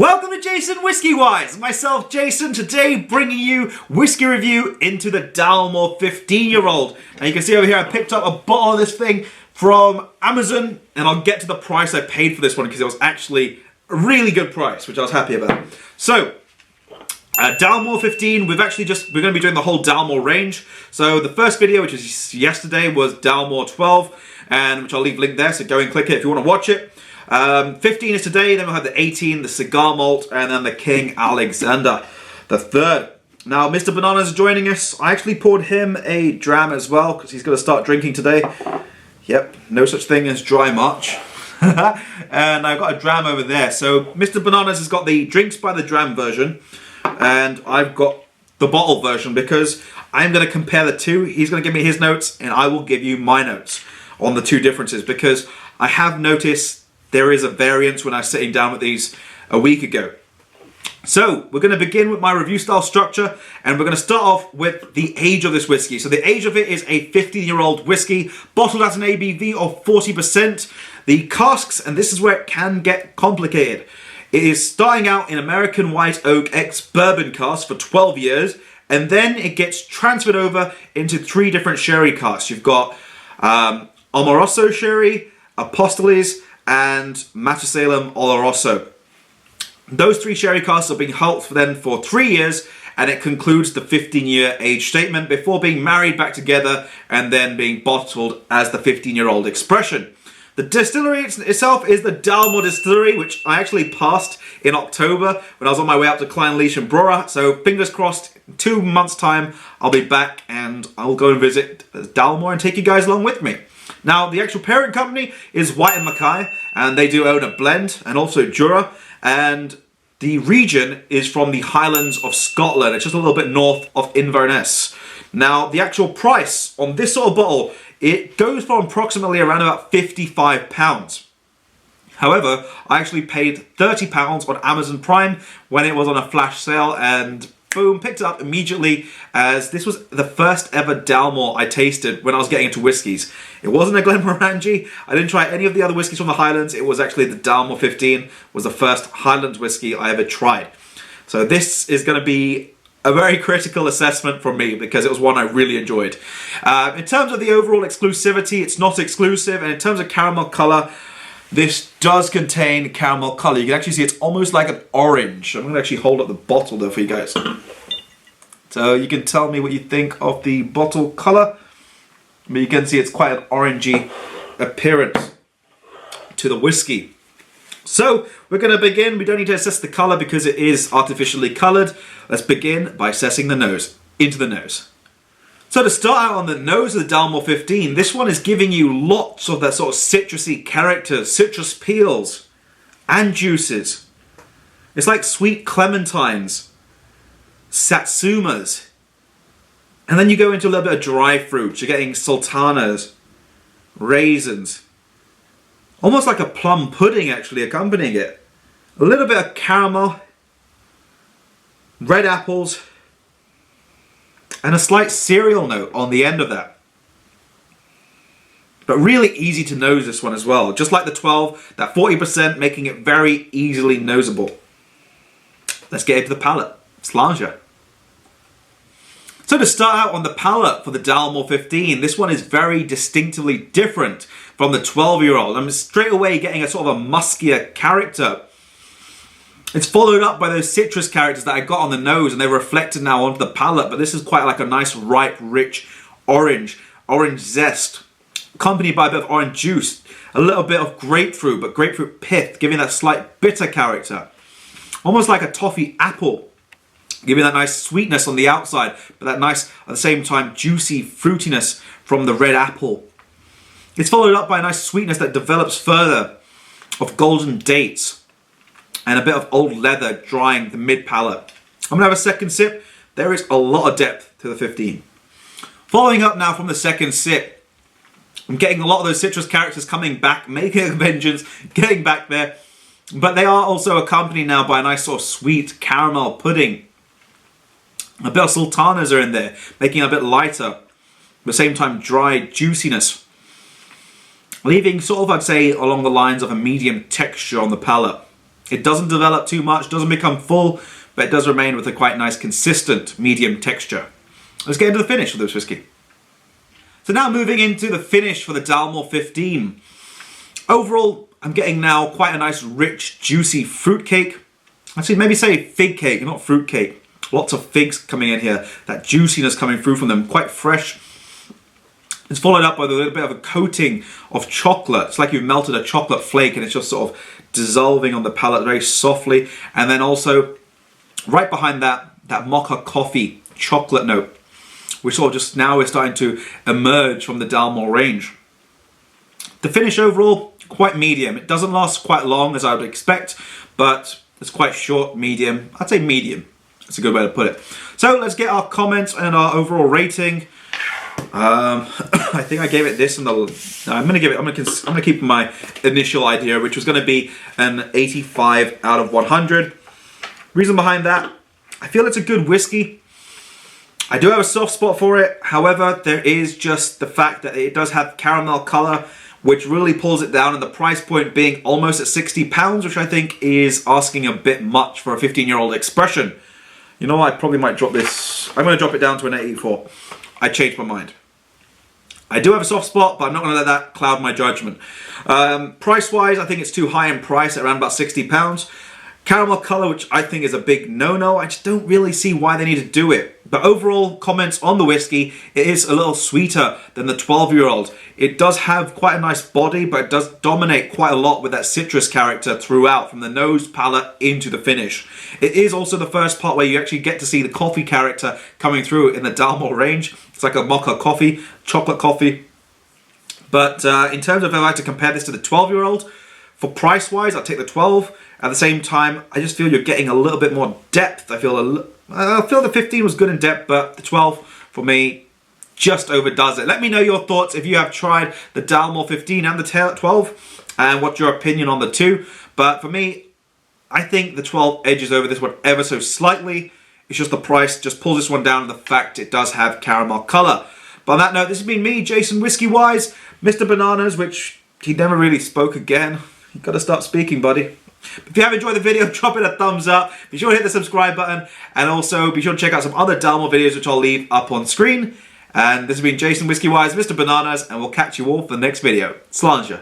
Welcome to JasonWhiskyWise. Myself, Jason, today bringing you whiskey review into the Dalmore 15-year-old. Now you can see over here I picked up a bottle of this thing from Amazon, and I'll get to the price I paid for this one because it was actually a really good price, which I was happy about. So, Dalmore 15, we're going to be doing the whole Dalmore range. So the first video, which is yesterday, was Dalmore 12, and which I'll leave a link there, so go and click it if you want to watch it. 15 is today, then we'll have the 18, the Cigar Malt, and then the King Alexander III. Now, Mr. Bananas is joining us. I actually poured him a dram as well, because he's going to start drinking today. Yep, no such thing as dry March. And I've got a dram over there. So, Mr. Bananas has got the drinks by the dram version, and I've got the bottle version, because I'm going to compare the two. He's going to give me his notes, and I will give you my notes on the two differences, because I have noticed there is a variance when I was sitting down with these a week ago. So, we're going to begin with my review style structure, and we're going to start off with the age of this whiskey. So the age of it is a 15-year-old whiskey, bottled at an ABV of 40%. The casks, and this is where it can get complicated, it is starting out in American White Oak ex-bourbon casks for 12 years, and then it gets transferred over into 3 different sherry casks. You've got Amoroso Sherry, Apostles, and Matusalem Oloroso. Those 3 sherry casks are being held for 3 years, and it concludes the 15-year age statement before being married back together and then being bottled as the 15-year-old expression. The distillery itself is the Dalmore Distillery, which I actually passed in October when I was on my way up to Clynelish and Brora. So fingers crossed, in 2 months' time, I'll be back and I'll go and visit Dalmore and take you guys along with me. Now, the actual parent company is White & Mackay, and they do own a blend and also Jura, and the region is from the Highlands of Scotland. It's just a little bit north of Inverness. Now, the actual price on this sort of bottle, it goes for approximately around about £55. However, I actually paid £30 on Amazon Prime when it was on a flash sale, and boom, picked it up immediately, as this was the first ever Dalmore I tasted when I was getting into whiskies. It wasn't a Glenmorangie. I didn't try any of the other whiskies from the Highlands. It was actually the Dalmore 15 was the first Highlands whiskey I ever tried. So this is going to be a very critical assessment from me, because it was one I really enjoyed. In terms of the overall exclusivity, it's not exclusive, and in terms of caramel colour, this does contain caramel colour. You can actually see it's almost like an orange. I'm going to actually hold up the bottle there for you guys. So you can tell me what you think of the bottle colour. But you can see it's quite an orangey appearance to the whiskey. So we're going to begin. We don't need to assess the colour because it is artificially coloured. Let's begin by assessing the nose. Into the nose. So to start out on the nose of the Dalmore 15, this one is giving you lots of that sort of citrusy characters, citrus peels and juices. It's like sweet clementines, satsumas, and then you go into a little bit of dry fruit. You're getting sultanas, raisins, almost like a plum pudding actually accompanying it. A little bit of caramel, red apples, and a slight cereal note on the end of that. But really easy to nose this one as well. Just like the 12, that 40% making it very easily noseable. Let's get into the palate. Slange. So to start out on the palate for the Dalmore 15, this one is very distinctively different from the 12-year-old. I'm straight away getting a sort of a muskier character. It's followed up by those citrus characters that I got on the nose, and they're reflected now onto the palate, but this is quite like a nice, ripe, rich orange zest, accompanied by a bit of orange juice, a little bit of grapefruit, but grapefruit pith, giving that slight bitter character. Almost like a toffee apple, giving that nice sweetness on the outside, but that nice, at the same time, juicy fruitiness from the red apple. It's followed up by a nice sweetness that develops further of golden dates, and a bit of old leather drying the mid-palate. I'm going to have a second sip. There is a lot of depth to the 15. Following up now from the second sip, I'm getting a lot of those citrus characters coming back, making a vengeance, getting back there. But they are also accompanied now by a nice sort of sweet caramel pudding. A bit of sultanas are in there, making it a bit lighter. At the same time, dry juiciness. Leaving sort of, I'd say, along the lines of a medium texture on the palate. It doesn't develop too much, doesn't become full, but it does remain with a quite nice consistent medium texture. Let's get into the finish of this whiskey. So now moving into the finish for the Dalmore 15. Overall, I'm getting now quite a nice rich juicy fruit cake. Actually, maybe say fig cake, not fruit cake. Lots of figs coming in here. That juiciness coming through from them, quite fresh. It's followed up by a little bit of a coating of chocolate. It's like you've melted a chocolate flake and it's just sort of dissolving on the palate very softly. And then also, right behind that mocha coffee chocolate note, which sort of just now is starting to emerge from the Dalmore range. The finish overall, quite medium. It doesn't last quite long as I would expect, but it's quite short, medium. I'd say medium. That's a good way to put it. So let's get our comments and our overall rating. I think I gave it this in the. I'm gonna keep my initial idea, which was gonna be an 85 out of 100. Reason behind that, I feel it's a good whiskey. I do have a soft spot for it. However, there is just the fact that it does have caramel color, which really pulls it down, and the price point being almost at £60, which I think is asking a bit much for a 15-year-old expression. You know what? I probably might drop this. I'm going to drop it down to an 84. I changed my mind. I do have a soft spot, but I'm not going to let that cloud my judgment. Price-wise, I think it's too high in price at around about £60. Caramel color, which I think is a big no-no. I just don't really see why they need to do it. But overall, comments on the whiskey, it is a little sweeter than the 12-year-old. It does have quite a nice body, but it does dominate quite a lot with that citrus character throughout, from the nose, palate, into the finish. It is also the first part where you actually get to see the coffee character coming through in the Dalmore range. It's like a mocha coffee, chocolate coffee. But in terms of if I had to compare this to the 12-year-old, for price-wise, I'll take the 12. At the same time, I just feel you're getting a little bit more depth. I feel the 15 was good in depth, but the 12, for me, just overdoes it. Let me know your thoughts if you have tried the Dalmore 15 and the 12, and what's your opinion on the two. But for me, I think the 12 edges over this one ever so slightly. It's just the price just pulls this one down, and the fact it does have caramel color. But on that note, this has been me, JasonWhiskyWise, Mr. Bananas, which he never really spoke again. You gotta start speaking, buddy. If you have enjoyed the video, drop it a thumbs up. Be sure to hit the subscribe button. And also, be sure to check out some other Dalmore videos, which I'll leave up on screen. And this has been JasonWhiskyWise, Mr. Bananas, and we'll catch you all for the next video. Sláinte.